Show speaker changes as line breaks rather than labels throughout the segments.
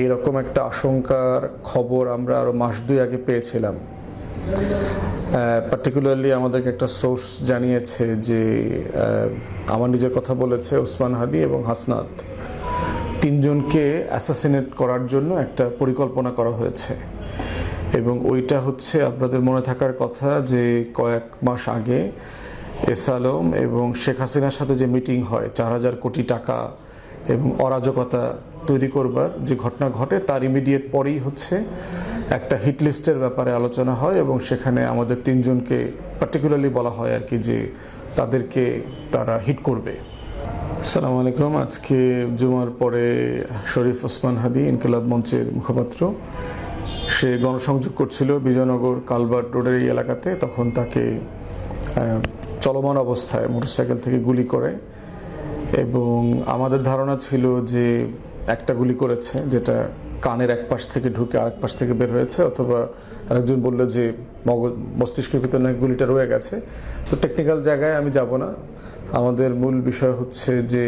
এইরকম একটা আশঙ্কার খবর আমরা আরো মাস দুই আগে পেয়েছিলাম। পার্টিকুলারলি আমাদেরকে একটা সোর্স জানিয়েছে যে আমার নিজের কথা বলেছে ওসমান হাদি এবং হাসনাত তিনজনকে অ্যাসাসিনেট করার জন্য একটা পরিকল্পনা করা হয়েছে। এবং ওইটা হচ্ছে আপনাদের মনে থাকার কথা যে কয়েক মাস আগে এস আলম এবং শেখ হাসিনার সাথে যে মিটিং হয় 4,000 কোটি টাকা এবং অরাজকতা তৈরি করবার যে ঘটনা ঘটে তার ইমিডিয়েট পরেই হচ্ছে একটা হিট লিস্টের ব্যাপারে আলোচনা হয় এবং সেখানে আমাদের তিনজনকে পার্টিকুলারলি বলা হয় আর কি যে তাদেরকে তারা হিট করবে। আসসালামু আলাইকুম। আজকে জুমার পরে শরীফ ওসমান হাদি ইনকিলাব মঞ্চের মুখপাত্র সে গণসংযোগ করছিল বিজয়নগর কালভার্ট রোডের এই এলাকাতে। তখন তাকে চলমান অবস্থায় মোটরসাইকেল থেকে গুলি করে এবং আমাদের ধারণা ছিল যে একটা গুলি করেছে যেটা কানের এক পাশ থেকে ঢুকে আরেক পাশ থেকে বের হয়েছে, অথবা আরেকজন বললো যে মস্তিষ্কের ভিতরে নাকি গুলিটা রয়ে গেছে। তো টেকনিক্যাল জায়গায় আমি যাব না। আমাদের মূল বিষয় হচ্ছে যে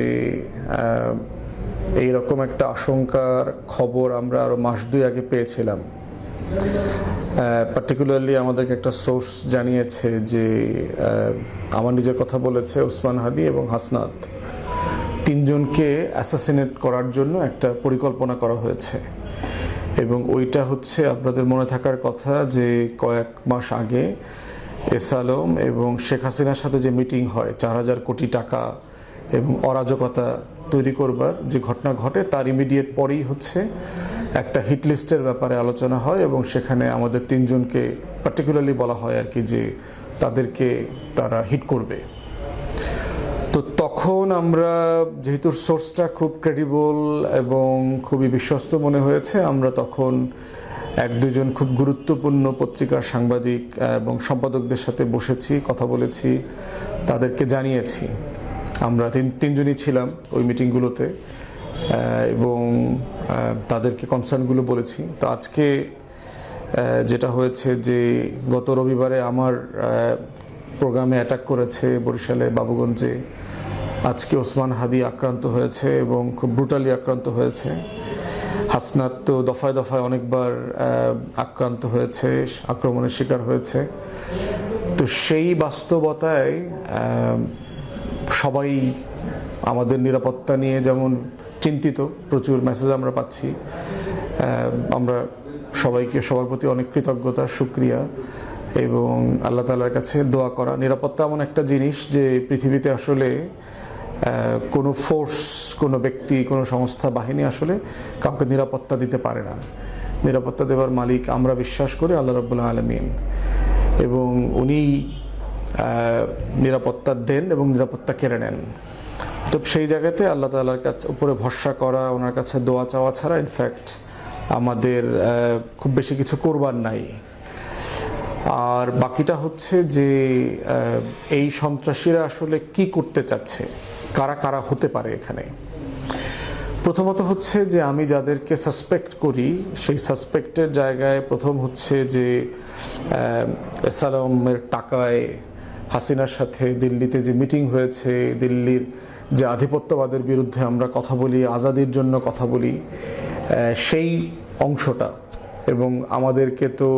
এইরকম একটা আশঙ্কার খবর আমরা আরো মাস দুই আগে পেয়েছিলাম। পার্টিকুলারলি আমাদেরকে একটা সোর্স জানিয়েছে যে আমার নিজের কথা বলেছে ওসমান হাদি এবং হাসনাত তিনজনকে অ্যাসাসিনেট করার জন্য একটা পরিকল্পনা করা হয়েছে। এবং ওইটা হচ্ছে আপনাদের মনে থাকার কথা যে কয়েক মাস আগে এস আলম এবং শেখ হাসিনার সাথে যে মিটিং হয় 4,000 কোটি টাকা এবং অরাজকতা তৈরি করবার যে ঘটনা ঘটে তার ইমিডিয়েট পরেই হচ্ছে একটা হিট লিস্টের ব্যাপারে আলোচনা হয় এবং সেখানে আমাদের তিনজনকে পার্টিকুলারলি বলা হয় আর কি যে তাদেরকে তারা হিট করবে। তো তখন আমরা যেহেতু সোর্সটা খুব ক্রেডিবল এবং খুবই বিশ্বস্ত মনে হয়েছে, আমরা তখন এক দুজন খুব গুরুত্বপূর্ণ পত্রিকার সাংবাদিক এবং সম্পাদকদের সাথে বসেছি, কথা বলেছি, তাদেরকে জানিয়েছি। আমরা তিনজনই ছিলাম ওই মিটিংগুলোতে এবং তাদেরকে কনসার্নগুলো বলেছি। তো আজকে যেটা হয়েছে যে গত রবিবারে আমার প্রোগ্রামে অ্যাটাক করেছে বরিশালে বাবুগঞ্জে। আজকে ওসমান হাদি আক্রান্ত হয়েছে এবং খুব ব্রুটালি আক্রান্ত হয়েছে। হাসনাত তো দফায় দফায় অনেকবার আক্রান্ত হয়েছে, আক্রমণের শিকার হয়েছে। তো সেই বাস্তবতায় সবাই আমাদের নিরাপত্তা নিয়ে যেমন চিন্তিত, প্রচুর মেসেজ আমরা পাচ্ছি। আমরা সবার প্রতি অনেক কৃতজ্ঞতা, শুকরিয়া এবং আল্লাহ তাআলার কাছে দোয়া করা। নিরাপত্তা এমন একটা জিনিস যে পৃথিবীতে আসলে কোনো ফোর্স, কোনো ব্যক্তি, কোনো সংস্থা, বাহিনী আসলে কাউকে নিরাপত্তা দিতে পারে না। নিরাপত্তা দেওয়ার মালিক আমরা বিশ্বাস করি আল্লাহ রাব্বুল আলামিন, এবং উনি নিরাপত্তা দেন এবং নিরাপত্তা কেড়ে নেন। তো সেই জায়গাতে আল্লাহ তাআলার কাছে উপরে ভরসা করা, ওনার কাছে দোয়া চাওয়া ছাড়া ইনফ্যাক্ট আমাদের খুব বেশি কিছু করবার নাই। আর বাকিটা হচ্ছে যে এই সন্ত্রাসীরা আসলে কি করতে চাচ্ছে, কারা কারা হতে পারে এখানে। প্রথমত হচ্ছে যে আমি যাদেরকে সাসপেক্ট করি সেই সাসপেক্টের জায়গায় প্রথম হচ্ছে যে এস আলমের টাকায় হাসিনার সাথে দিল্লিতে যে মিটিং হয়েছে, দিল্লির যে আধিপত্যবাদের বিরুদ্ধে আমরা কথা বলি, আজাদির জন্য কথা বলি, সেই অংশটা। এবং আমাদেরকে তো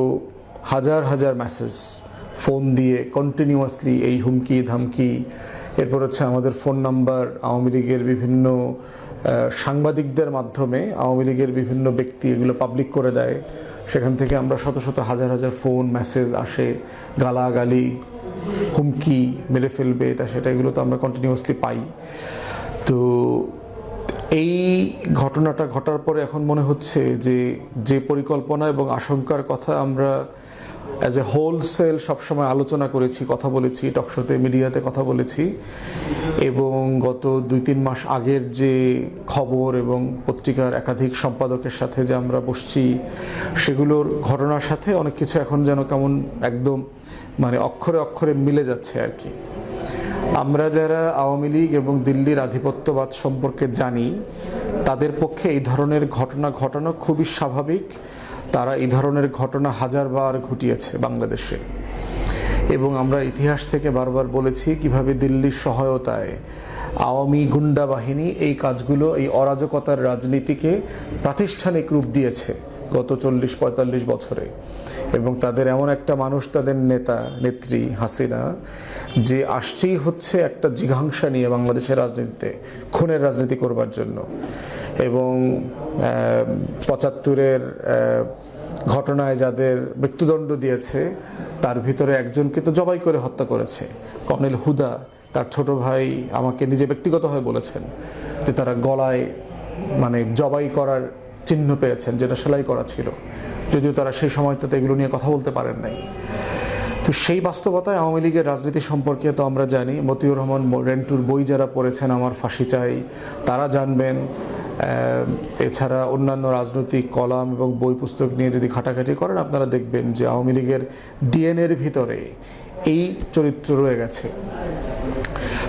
হাজার হাজার মেসেজ ফোন দিয়ে কন্টিনিউয়াসলি এই হুমকি ধামকি, এরপর হচ্ছে আমাদের ফোন নাম্বার আওয়ামী লীগের বিভিন্ন সাংবাদিকদের মাধ্যমে আওয়ামী লীগের বিভিন্ন ব্যক্তি এগুলো পাবলিক করে দেয়। সেখান থেকে আমরা শত শত হাজার হাজার ফোন মেসেজ আসে, গালাগালি, হুমকি, মেরে ফেলবে, এটা সেটা, এগুলো তো আমরা কন্টিনিউয়াসলি পাই। তো এই ঘটনাটা ঘটার পরে এখন মনে হচ্ছে যে পরিকল্পনা এবং আশঙ্কার কথা আমরা অ্যাজ এ হোলসেল সবসময় আলোচনা করেছি, কথা বলেছি, টকশোতে, মিডিয়াতে কথা বলেছি, এবং গত 2-3 মাস আগের যে খবর এবং পত্রিকার একাধিক সম্পাদকের সাথে যে আমরা বসছি, সেগুলোর ঘটনার সাথে অনেক কিছু এখন যেন কেমন একদম মানে অক্ষরে অক্ষরে মিলে যাচ্ছে আর কি। আমরা যারা আওয়ামী লীগ এবং দিল্লির আধিপত্যবাদ সম্পর্কে জানি, তাদের পক্ষে এই ধরনের ঘটনা ঘটানো খুবই স্বাভাবিক। তারা এই ধরনের ঘটনা হাজারবার ঘটিয়েছে বাংলাদেশে, এবং আমরা ইতিহাস থেকে বারবার বলেছি কিভাবে দিল্লির সহায়তায় আওয়ামী গুন্ডা বাহিনী এই কাজগুলো, এই অরাজকতার রাজনীতিকে প্রাতিষ্ঠানিক রূপ দিয়েছে গত 40-45 বছরে। এবং তাদের এমন একটা মানুষ, তাদের নেতা নেত্রী হাসিনা, যে আসছেই হচ্ছে একটা জিঘাংসা নিয়ে বাংলাদেশের রাজনীতিতে খুনের রাজনীতি করবার জন্য। এবং 75-এর ঘটনায় যাদের মৃত্যুদণ্ড দিয়েছে তার ভিতরে একজনকে তো জবাই করে হত্যা করেছে। কর্নেল হুদা, তার ছোট ভাই আমাকে নিজে ব্যক্তিগতভাবে বলেছেন যে তারা গলায় মানে জবাই করার চিহ্ন পেয়েছেন, যেটা সেলাই করা ছিল, যদিও তারা সেই সময়টাতে এগুলো নিয়ে কথা বলতে পারেন নাই। তো সেই বাস্তবতায় আওয়ামী লীগের রাজনীতি সম্পর্কে তো আমরা জানি। মতিউর রহমান রেন্টুর বই যারা পড়েছেন আমার ফাঁসি চাই তারা জানবেন। এছাড়া অন্যান্য রাজনৈতিক কলাম এবং বই পুস্তক নিয়ে যদি ঘাটাঘাটি করেন আপনারা দেখবেন যে আওয়ামী লীগের ডিএনএর ভিতরে এই চরিত্র রয়ে গেছে।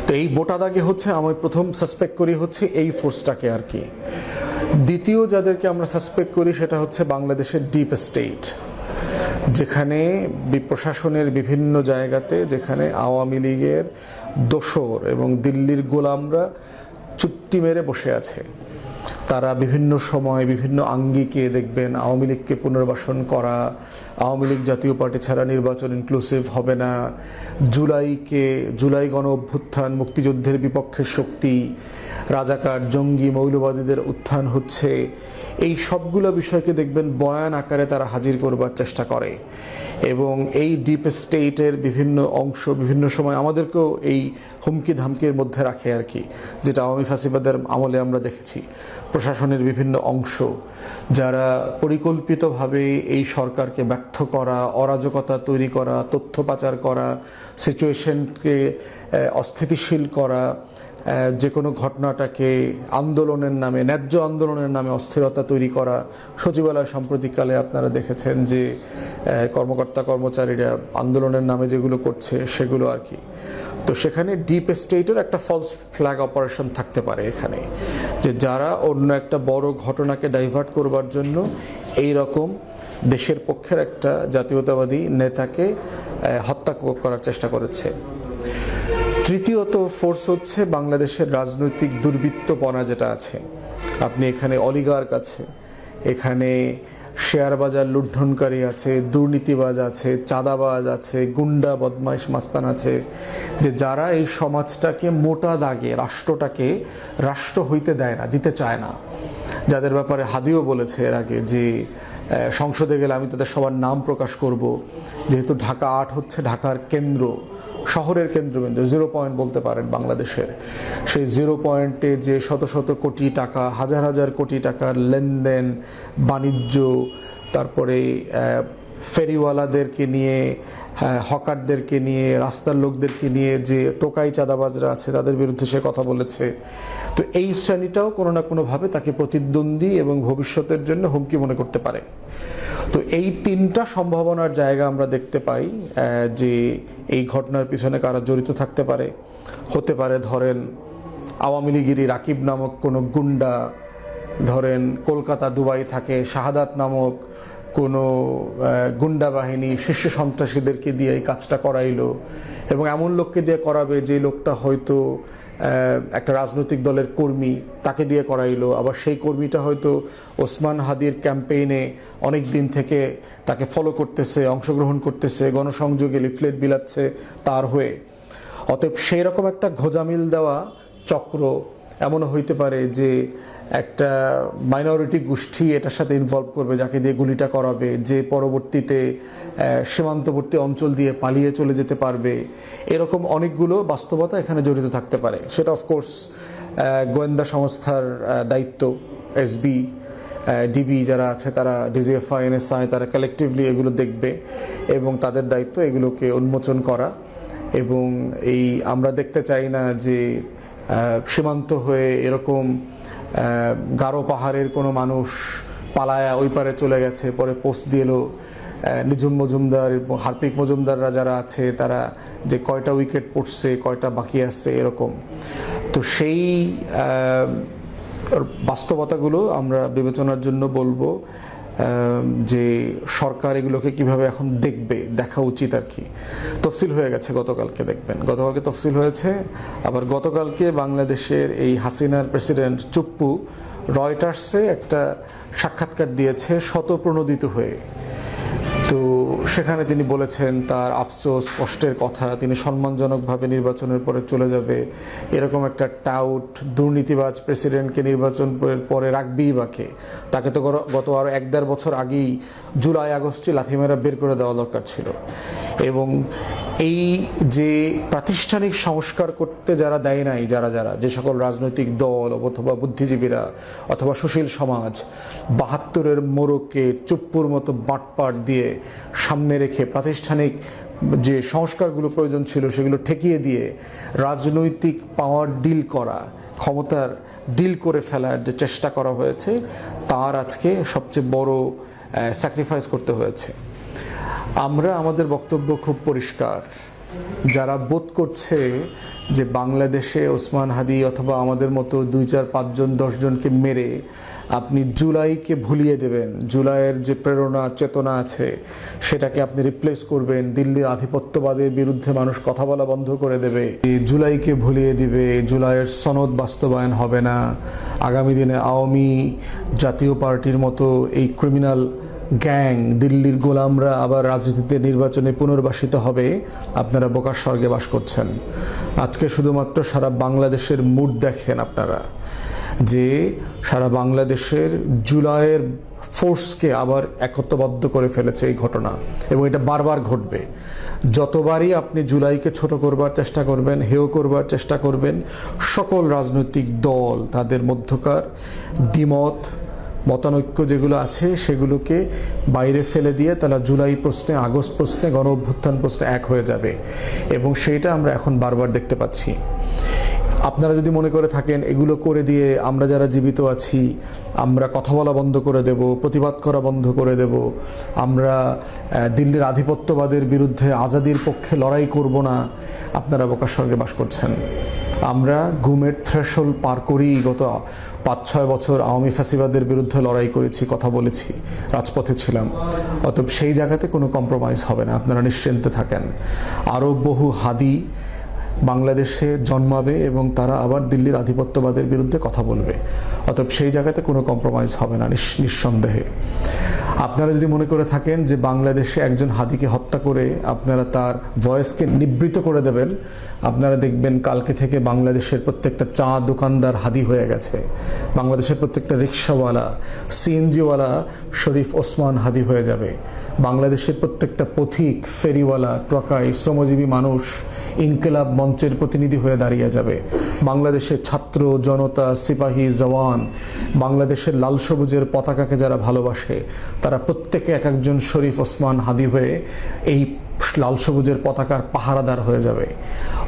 তো এই বোটা দাগে হচ্ছে আমি প্রথম সাসপেক্ট করি হচ্ছে এই ফোর্সটাকে আর কি। দ্বিতীয় যাদেরকে আমরা সাসপেক্ট করি সেটা হচ্ছে বাংলাদেশের ডিপ স্টেট, যেখানে প্রশাসনের বিভিন্ন জায়গাতে যেখানে আওয়ামী লীগের দোসর এবং দিল্লির গোলামরা চুট্টি মেরে বসে আছে। তারা বিভিন্ন সময় বিভিন্ন আঙ্গিকে দেখবেন আওয়ামী লীগকে পুনর্বাসন করা, আওয়ামী লীগ জাতীয় পার্টি ছাড়া নির্বাচন ইনক্লুসিভ হবে না, জুলাই গণ অভ্যুত্থান মুক্তিযুদ্ধের বিপক্ষের শক্তি, রাজাকার জঙ্গি মৌলবাদীদের উত্থান হচ্ছে, এই সবগুলো বিষয়কে দেখবেন বয়ান আকারে তারা হাজির করবার চেষ্টা করে। এবং এই ডিপ স্টেটের বিভিন্ন অংশ বিভিন্ন সময় আমাদেরকেও এই হুমকি ধামকির মধ্যে রাখে আর কি, যেটা আওয়ামী ফাসিবাদের আমলে আমরা দেখেছি। প্রশাসনের বিভিন্ন অংশ যারা পরিকল্পিতভাবে এই সরকারকে ব্যর্থ করা, অরাজকতা তৈরি করা, তথ্য পাচার করা, সিচুয়েশনকে অস্থিতিশীল করা, যে কোনো ঘটনাটাকে আন্দোলনের নামে, ন্যায্য আন্দোলনের নামে অস্থিরতা তৈরি করা। সচিবালয় সাম্প্রতিককালে আপনারা দেখেছেন যে কর্মকর্তা কর্মচারীরা আন্দোলনের নামে যেগুলো করছে সেগুলো আর কি। তো সেখানে ডিপ স্টেটের একটা ফলস ফ্ল্যাগ অপারেশন থাকতে পারে এখানে, যে যারা অন্য একটা বড় ঘটনাকে ডাইভার্ট করবার জন্য এই রকম দেশের পক্ষের একটা জাতীয়তাবাদী নেতাকে হত্যা করার চেষ্টা করেছে। তৃতীয়ত ফোর্স হচ্ছে বাংলাদেশের রাজনৈতিক দুর্বৃত্তপনা যেটা আছে। আপনি এখানে অলিগার্ক আছে, এখানে শেয়ার বাজার লুণ্ঠনকারী আছে, দুর্নীতিবাজ আছে, চাঁদাবাজ আছে, গুন্ডা বদমাইশ মাস্তান আছে, যে যারা এই সমাজটাকে মোটা দাগে রাষ্ট্রটাকে রাষ্ট্র হইতে দেয় না, দিতে চায় না। যাদের ব্যাপারে হাদিও বলেছে এর আগে যে সংসদে গেলে আমি তাদের সবার নাম প্রকাশ করব, যেহেতু ঢাকা ৮ হচ্ছে ঢাকার কেন্দ্র, শহরের কেন্দ্রবিন্দু, 0 পয়েন্ট বলতে পারেন বাংলাদেশের। সেই 0 পয়েন্টে যে শত শত কোটি টাকা, হাজার হাজার কোটি টাকার লেনদেন, বাণিজ্য, তারপরে ফেরিওয়ালাদেরকে নিয়ে, হকারদেরকে নিয়ে, রাস্তার লোকদেরকে নিয়ে যে টোকাই চাঁদাবাজরা আছে তাদের বিরুদ্ধে সে কথা বলেছে। তো এই শ্রেণীটাও কোনো না কোনোভাবে তাকে প্রতিদ্বন্দ্বী এবং ভবিষ্যতের জন্য হুমকি মনে করতে পারে। তো এই তিনটা সম্ভাবনার জায়গা আমরা দেখতে পাই যে এই ঘটনার পিছনে কারা জড়িত থাকতে পারে। হতে পারে ধরেন আওয়ামী লীগেরই রাকিব নামক কোনো গুন্ডা, ধরেন কলকাতা দুবাই থাকে শাহাদাত নামক কোনো গুন্ডা বাহিনী শীর্ষ সন্ত্রাসীদেরকে দিয়ে এই কাজটা করাইলো, এবং এমন লোককে দিয়ে করাবে যে লোকটা হয়তো একটা রাজনৈতিক দলের কর্মী, তাকে দিয়ে করাইলো। আবার সেই কর্মীটা হয়তো ওসমান হাদির ক্যাম্পেইনে অনেক দিন থেকে তাকে ফলো করতেছে, অংশগ্রহণ করতেছে, গণসংযোগে লিফলেট বিলাচ্ছে তার হয়ে। অতএব সেই রকম একটা ঘোজামিল দেওয়া চক্র এমনও হইতে পারে যে একটা মাইনরিটি গোষ্ঠী এটার সাথে ইনভলভ করবে, যাকে দিয়ে গুলিটা করাবে, যে পরবর্তীতে সীমান্তবর্তী অঞ্চল দিয়ে পালিয়ে চলে যেতে পারবে। এরকম অনেকগুলো বাস্তবতা এখানে জড়িত থাকতে পারে। সেটা অফকোর্স গোয়েন্দা সংস্থার দায়িত্ব, এসবি, ডিবি যারা আছে তারা, ডিজিএফআই, এনএসআই, তারা কালেকটিভলি এগুলো দেখবে এবং তাদের দায়িত্ব এগুলোকে উন্মোচন করা। এবং এই আমরা দেখতে চাই না যে সীমান্ত হয়ে এরকম গারো পাহাড়ের কোনো মানুষ পালায়া ওই পারে চলে গেছে, পরে পোস্ট দিয়েলো নিজুম মজুমদার এবং হার্পিক মজুমদাররা যারা আছে তারা যে কয়টা উইকেট পড়ছে, কয়টা বাকি আছে এরকম। তো সেই বাস্তবতাগুলো আমরা বিবেচনার জন্য বলবো যে সরকার এগুলোকে কিভাবে এখন দেখবে, দেখা উচিত আর কি। তফসিল হয়ে গেছে গতকালকে, দেখবেন গতকালকে তফসিল হয়েছে। আবার গতকালকে বাংলাদেশের এই হাসিনার প্রেসিডেন্ট চুপ্পু রয়টার্সে একটা সাক্ষাৎকার দিয়েছে শতপ্রণোদিত হয়ে। তো সেখানে তিনি বলেছেন তার আফসোস, কষ্টের কথা, তিনি সম্মানজনকভাবে নির্বাচনের পরে চলে যাবে। এরকম একটা টাউট দুর্নীতিবাজ প্রেসিডেন্টকে নির্বাচন পরে রাখবেই বাকে, তাকে তো গত আরও 1-1.5 বছর আগেই জুলাই আগস্টে লাথিমেরা বের করে দেওয়া দরকার ছিল। এবং এই যে প্রাতিষ্ঠানিক সংস্কার করতে যারা দেয় নাই, যে সকল রাজনৈতিক দল অথবা বুদ্ধিজীবীরা অথবা সুশীল সমাজ 72-এর মোড়কে চুপ্পুর মতো বাটপাট দিয়ে সামনে রেখে প্রাতিষ্ঠানিক যে সংস্কারগুলো প্রয়োজন ছিল সেগুলো ঠেকিয়ে দিয়ে রাজনৈতিক পাওয়ার ডিল করা, ক্ষমতার ডিল করে ফেলার যে চেষ্টা করা হয়েছে, তার আজকে সবচেয়ে বড় স্যাক্রিফাইস করতে হয়েছে। আমরা আমাদের বক্তব্য খুব পরিষ্কার। যারা বোধ করছে যে বাংলাদেশে ওসমান হাদি অথবা আমাদের মতো 2-4-5 জন 10 জনকে মেরে আপনি জুলাইকে ভুলিয়ে দেবেন, জুলাইয়ের যে প্রেরণা চেতনা আছে সেটাকে আপনি রিপ্লেস করবেন, দিল্লির আধিপত্যবাদের বিরুদ্ধে মানুষ কথা বলা বন্ধ করে দেবে, জুলাইকে ভুলিয়ে দিবে, জুলাইয়ের সনদ বাস্তবায়ন হবে না, আগামী দিনে আওয়ামী জাতীয় পার্টির মতো এই ক্রিমিনাল গ্যাং দিল্লির গোলামরা আবার রাজনীতিতে নির্বাচনে পুনর্বাসিত হবে, আপনারা বোকার স্বর্গে বাস করছেন। আজকে শুধুমাত্র সারা বাংলাদেশের মুড দেখেন আপনারা, যে সারা বাংলাদেশের জুলাইয়ের ফোর্সকে আবার একত্রবদ্ধ করে ফেলেছে এই ঘটনা, এবং এটা বারবার ঘটবে। যতবারই আপনি জুলাইকে ছোট করবার চেষ্টা করবেন, হেয় করবার চেষ্টা করবেন, সকল রাজনৈতিক দল তাদের মধ্যকার দ্বিমত মতানৈক্য যেগুলো আছে সেগুলোকে বাইরে ফেলে দিয়ে তারা জুলাই প্রশ্নে, আগস্ট প্রশ্নে, গণ অভ্যুত্থান প্রশ্নে এক হয়ে যাবে, এবং সেইটা আমরা এখন বারবার দেখতে পাচ্ছি। আপনারা যদি মনে করে থাকেন এগুলো করে দিয়ে আমরা যারা জীবিত আছি আমরা কথা বলা বন্ধ করে দেব, প্রতিবাদ করা বন্ধ করে দেব, আমরা দিল্লির আধিপত্যবাদের বিরুদ্ধে আজাদির পক্ষে লড়াই করব না, আপনারা বোকার স্বর্গে বাস করছেন। আমরা ঘুমের থ্রেশহোল্ড পার করেই গত 5-6 বছর আওয়ামী ফ্যাসিবাদের বিরুদ্ধে লড়াই করেছি, কথা বলেছি, রাজপথে ছিলাম। অতএব সেই জায়গাতে কোনো কম্প্রোমাইজ হবে না, আপনারা নিশ্চিন্তে থাকেন। আরও বহু হাদি বাংলাদেশে জন্মাবে এবং তারা আবার দিল্লির আধিপত্যবাদের বিরুদ্ধে কথা বলবে। অতএব সেই জায়গাতে কোনো কম্প্রোমাইজ হবে না নিঃসন্দেহে। আপনারা যদি মনে করে থাকেন যে বাংলাদেশে একজন হাদিকে হত্যা করে আপনারা তার ভয়েসকে নিবৃত করে দেবেন, আপনারা দেখবেন কালকে থেকে বাংলাদেশের প্রত্যেকটা চা দোকানদার হাদি হয়ে গেছে, বাংলাদেশের প্রত্যেকটা রিক্সাওয়ালা, সিএনজিওয়ালা শরীফ ওসমান হাদি হয়ে যাবে, বাংলাদেশের প্রত্যেকটা পথিক, ফেরিওয়ালা, ট্রাকাই, শ্রমজীবী মানুষ ইনকিলাব মঞ্চের প্রতিনিধি হয়ে দাঁড়িয়ে যাবে, বাংলাদেশের ছাত্র জনতা, সিপাহী, জওয়ান, বাংলাদেশের লাল সবুজের পতাকাকে যারা ভালোবাসে তারা প্রত্যেকে এক একজন শরীফ ওসমান হাদি হয়ে এই লাল সবুজের পতাকার পাহারাদার হয়ে যাবে।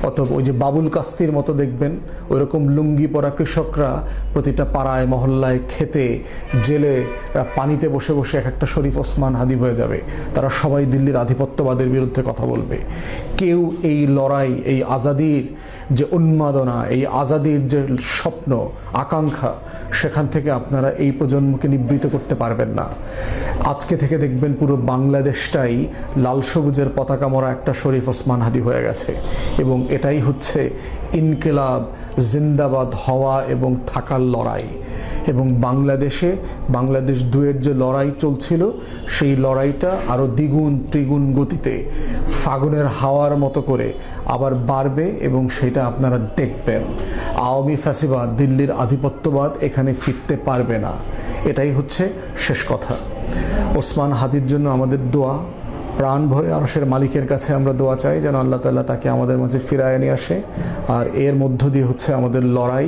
অতএব ওই যে বাবুল কাস্তির মতো দেখবেন ওইরকম লুঙ্গি পরা কৃষকরা প্রতিটা পাড়ায়, মহল্লায়, খেতে, জেলে, পানিতে বসে বসে এক একটা শরীফ ওসমান হাদি হয়ে যাবে। তারা সবাই দিল্লির আধিপত্যবাদের বিরুদ্ধে কথা বলবে। কেউ এই লড়াই, এই আজাদির যে উন্মাদনা, এই আজাদির যে স্বপ্ন, আকাঙ্ক্ষা, সেখান থেকে আপনারা এই প্রজন্মকে নিবৃত করতে পারবেন না। আজকে থেকে দেখবেন পুরো বাংলাদেশটাই লাল সবুজের পতাকা মরা একটা শরীফ ওসমান হাদি হয়ে গেছে, এবং এটাই হচ্ছে ইনকিলাব জিন্দাবাদ হওয়া এবং থাকার লড়াই। এবং বাংলাদেশে বাংলাদেশ 2-এর যে লড়াই চলছিল সেই লড়াইটা আরও দ্বিগুণ ত্রিগুণ গতিতে ফাগুনের হাওয়ার মতো করে আবার বাড়বে, এবং সেটা আপনারা দেখবেন। আওয়ামী ফ্যাসিবাদ, দিল্লির আধিপত্যবাদ এখানে ফিরতে পারবে না, এটাই হচ্ছে শেষ কথা। ওসমান হাদির জন্য আমাদের দোয়া, প্রাণ ভরে আরশের মালিকের কাছে আমরা দোয়া চাই যেন আল্লাহ তাআলা তাকে আমাদের মাঝে ফিরায় নিয়ে আসে। আর এর মধ্য দিয়ে হচ্ছে আমাদের লড়াই,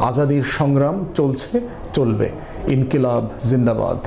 আজাদির সংগ্রাম চলছে, চলবে। ইনকিলাব জিন্দাবাদ।